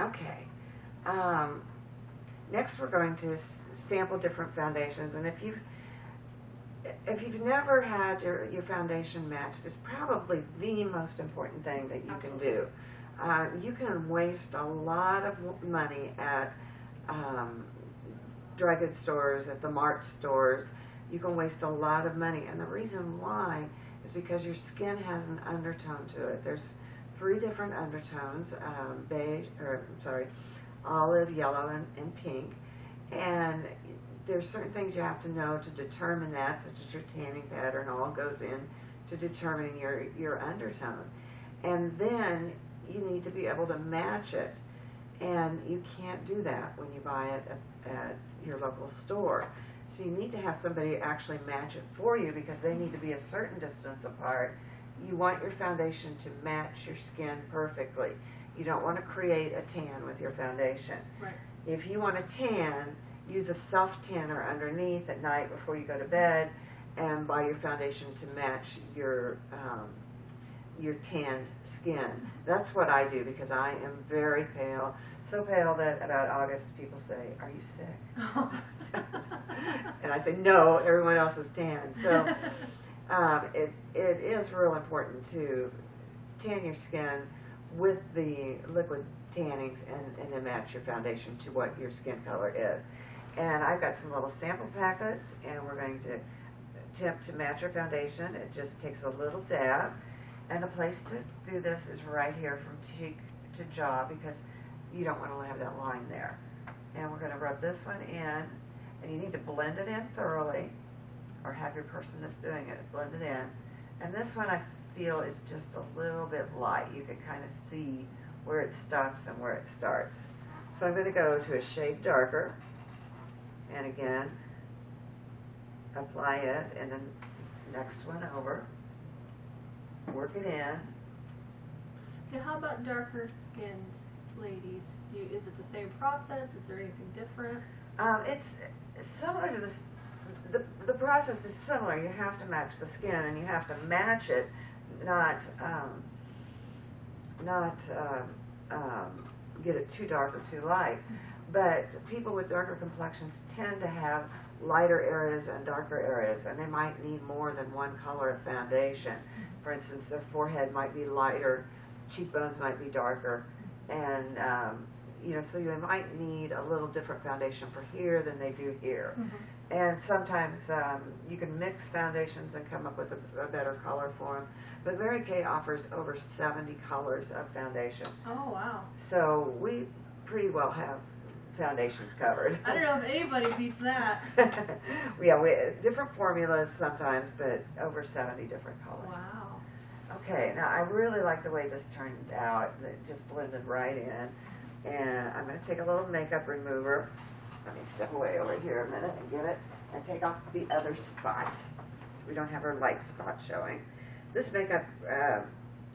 Okay. Next we're going to sample different foundations, and if you've never had your foundation matched, it's probably the most important thing that you can do. You can waste a lot of money at dry goods stores, at the Mart stores. You can waste a lot of money, and the reason why is because your skin has an undertone to it. There's 3 different undertones, olive, yellow, and pink. And there's certain things you have to know to determine that, such as your tanning pattern all goes in to determining your undertone. And then you need to be able to match it. And you can't do that when you buy it at your local store. So you need to have somebody actually match it for you, because they need to be a certain distance apart. You want your foundation to match your skin perfectly. You don't want to create a tan with your foundation. Right. If you want a tan, use a self-tanner underneath at night before you go to bed, and buy your foundation to match your tanned skin. That's what I do, because I am very pale. So pale that about August people say, "Are you sick?" And I say, "No, everyone else is tan." So it is real important to tan your skin with the liquid tannings and then match your foundation to what your skin color is. And I've got some little sample packets, and we're going to attempt to match our foundation. It just takes a little dab, and the place to do this is right here from cheek to jaw, because you don't want to have that line there. And we're going to rub this one in, and you need to blend it in thoroughly, or have your person that's doing it blend it in. And this one I feel is just a little bit light. You can kind of see where it stops and where it starts. So I'm going to go to a shade darker, and again apply it, and then next one over, work it in. Now, how about darker skinned ladies? Is it the same process? Is there anything different? It's similar to this. The process is similar. You have to match the skin, and you have to match it, not get it too dark or too light. But people with darker complexions tend to have lighter areas and darker areas, and they might need more than one color of foundation. For instance, their forehead might be lighter, cheekbones might be darker, and so you might need a little different foundation for here than they do here. And sometimes you can mix foundations and come up with a better color for them. But Mary Kay offers over 70 colors of foundation. Oh, wow. So we pretty well have foundations covered. I don't know if anybody beats that. Yeah, different formulas sometimes, but over 70 different colors. Wow. Okay, now I really like the way this turned out. It just blended right in. And I'm going to take a little makeup remover. Let me step away over here a minute and get it, and take off the other spot so we don't have our light spot showing. This makeup,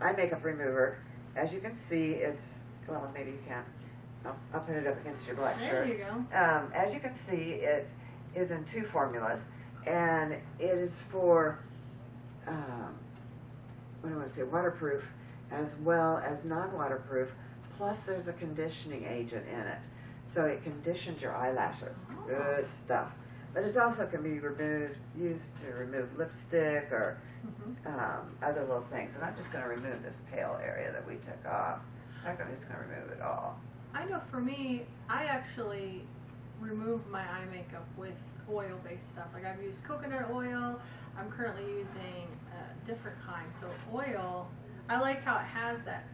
eye makeup remover, as you can see, it's, well, maybe you can't. I'll put it up against your black shirt. There you go. As you can see, it is in 2 formulas, and it is for, what do I want to say, waterproof as well as non-waterproof, plus there's a conditioning agent in it. So it conditions your eyelashes. Oh. Good stuff. But it also can be used to remove lipstick or other little things. And I'm just going to remove this pale area that we took off. I'm just going to remove it all. I know for me, I actually remove my eye makeup with oil-based stuff. Like I've used coconut oil. I'm currently using a different kind. So oil, I like how it has that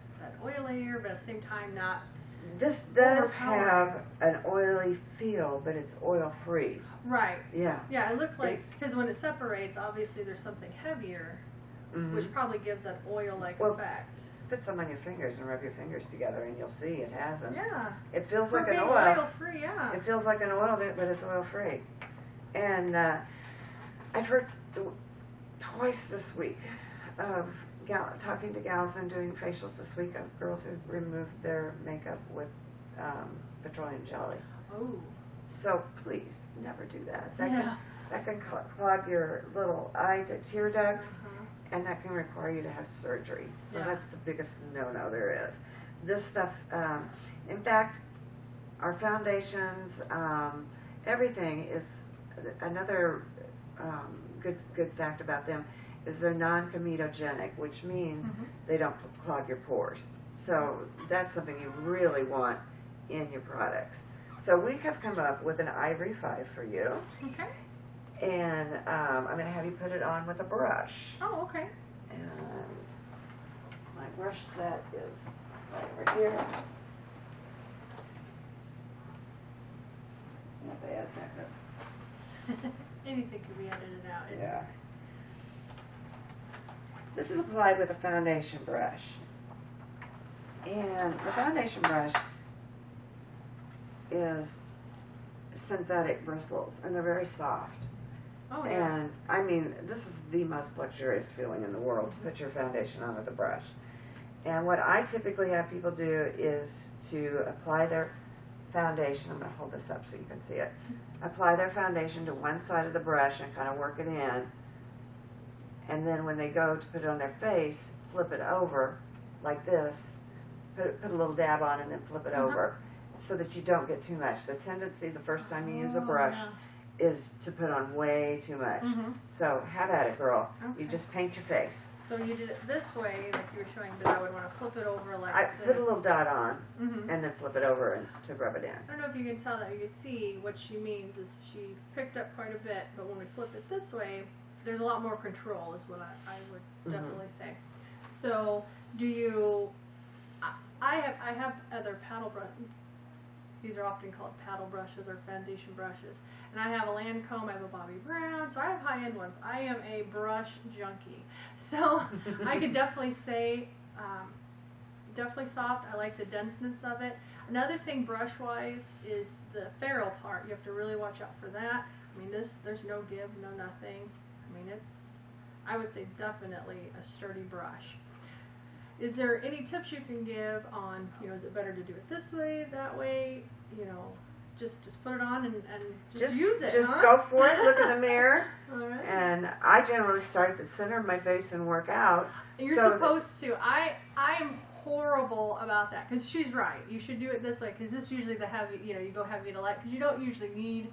oil layer, but at the same time not. This does have an oily feel, but it's oil-free. Right. Yeah. Yeah, it looked like, because when it separates, obviously there's something heavier, which probably gives that oil-like effect. Put some on your fingers and rub your fingers together, and you'll see it has them. Yeah. It feels like an oil. Oil-free, yeah. It feels like an oil, but it's oil-free. And I've heard twice this week of talking to gals and doing facials this week of girls who removed their makeup with petroleum jelly. Oh. So please never do that. That can clog your little eye tear ducts, and that can require you to have surgery. So that's the biggest no-no there is. this stuff, in fact, our foundations, everything is another good fact about them is they're non-comedogenic, which means they don't clog your pores. So that's something you really want in your products. So we have come up with an Ivory 5 for you. Okay. And I'm going to have you put it on with a brush. Oh, okay. And my brush set is right over here. Not bad, back up. Anything can be edited out. Yeah. This is applied with a foundation brush. And the foundation brush is synthetic bristles, and they're very soft. Oh, yeah. And I mean, this is the most luxurious feeling in the world to put your foundation on with a brush. And what I typically have people do is to apply their foundation. I'm going to hold this up so you can see it. Apply their foundation to one side of the brush and kind of work it in. And then when they go to put it on their face, flip it over like this. Put a little dab on and then flip it over so that you don't get too much. The tendency the first time you use a brush is to put on way too much. So have at it, girl. Okay. You just paint your face. So you did it this way, like you were showing, but I would want to flip it over like I this. put a little dot on and then flip it over and to rub it in. I don't know if you can tell that. You can see what she means is she picked up quite a bit, but when we flip it this way, there's a lot more control is what I would definitely say. So do you, I have other paddle brushes. These are often called paddle brushes or foundation brushes. And I have a Lancome, I have a Bobbi Brown, so I have high-end ones. I am a brush junkie. So I could definitely say, definitely soft. I like the denseness of it. Another thing brush-wise is the ferrule part. You have to really watch out for that. I mean, there's no give, no nothing. I mean, I would say definitely a sturdy brush. Is there any tips you can give on, is it better to do it this way, that way, just put it on and just use it, Just go for it, look in the mirror, All right. and I generally start at the center of my face and work out. You're supposed to. I'm horrible about that, because she's right. You should do it this way, because this is usually the heavy, you go heavy to light, because you don't usually need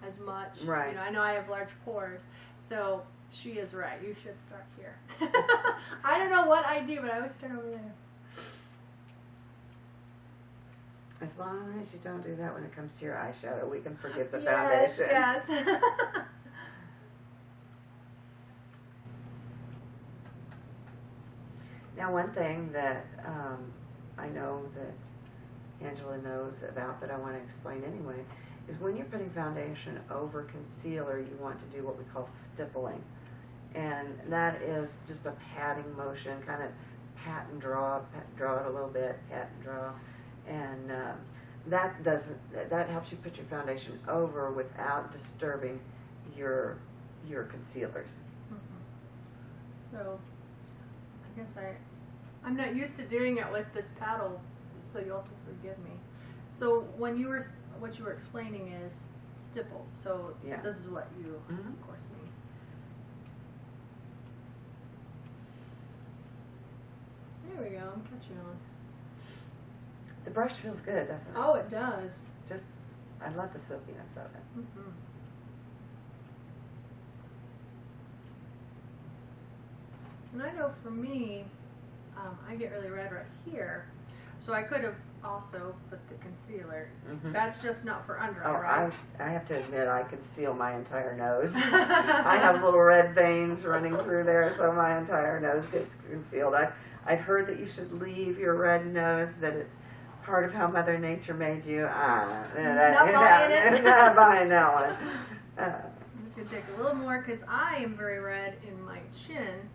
as much. Right. I know I have large pores, so she is right. You should start here. I don't know what I do, but I always start over there. As long as you don't do that when it comes to your eyeshadow, we can forgive the foundation. Yes. Now, one thing that I know that Angela knows about, but I want to explain anyway, is when you're putting foundation over concealer, you want to do what we call stippling. And that is just a patting motion, kind of pat and draw it a little bit, pat and draw. And that helps you put your foundation over without disturbing your concealers. So, I guess I'm not used to doing it with this paddle, so you'll have to forgive me. So what you were explaining is stipple. So yeah. This is what you, of course, mean. There we go. I'm catching on. The brush feels good, doesn't it? Oh, it does. I love the silkiness of it. And I know for me, I get really red right here, so I could have also put the concealer. That's just not for under eye, right? I have to admit, I conceal my entire nose. I have little red veins running through there, so my entire nose gets concealed. I've heard that you should leave your red nose, that it's part of how Mother Nature made you. Not buying it. Not buying that one. I'm just going to take a little more, because I am very red in my chin.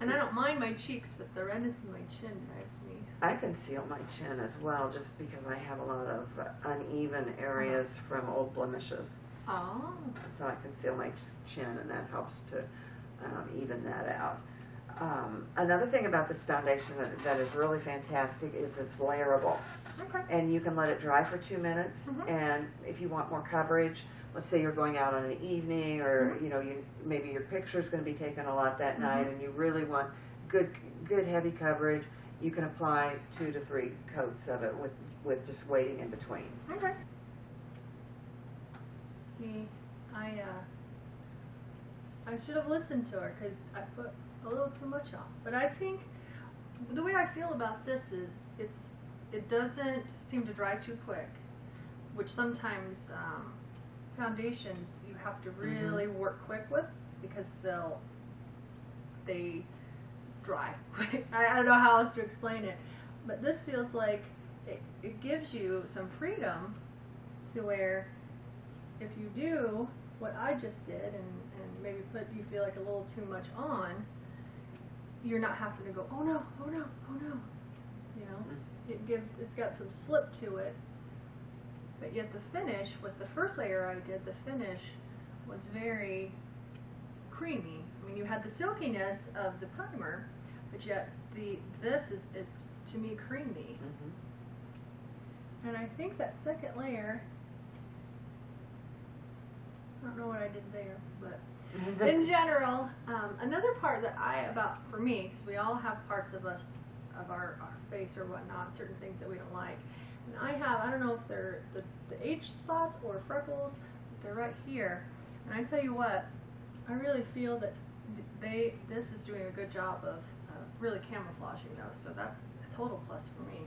And I don't mind my cheeks, but the redness in my chin drives me. I conceal my chin as well, just because I have a lot of uneven areas from old blemishes. Oh. So I conceal my chin, and that helps to even that out. Another thing about this foundation that is really fantastic is it's layerable. Okay. And you can let it dry for 2 minutes, and if you want more coverage, let's say you're going out on an evening, or maybe your picture's going to be taken a lot that night, and you really want good heavy coverage, you can apply 2 to 3 coats of it with just waiting in between. Okay. See, I should have listened to her because I put a little too much on. But I think the way I feel about this is it doesn't seem to dry too quick, which sometimes foundations you have to really work quick with because they dry quick. I don't know how else to explain it, but this feels like it gives you some freedom to where if you do what I just did and maybe you feel like a little too much on, you're not having to go, oh no, oh no, oh no. You know, it's got some slip to it, but yet the finish, with the first layer I did, the finish was very creamy. I mean, you had the silkiness of the primer, but yet this is to me creamy. And I think that second layer, I don't know what I did there, but in general, another part that for me, because we all have parts of us, of our face or whatnot, certain things that we don't like. And I don't know if they're the H spots or freckles, but they're right here. And I tell you what, I really feel that this is doing a good job of really camouflaging those, so that's a total plus for me.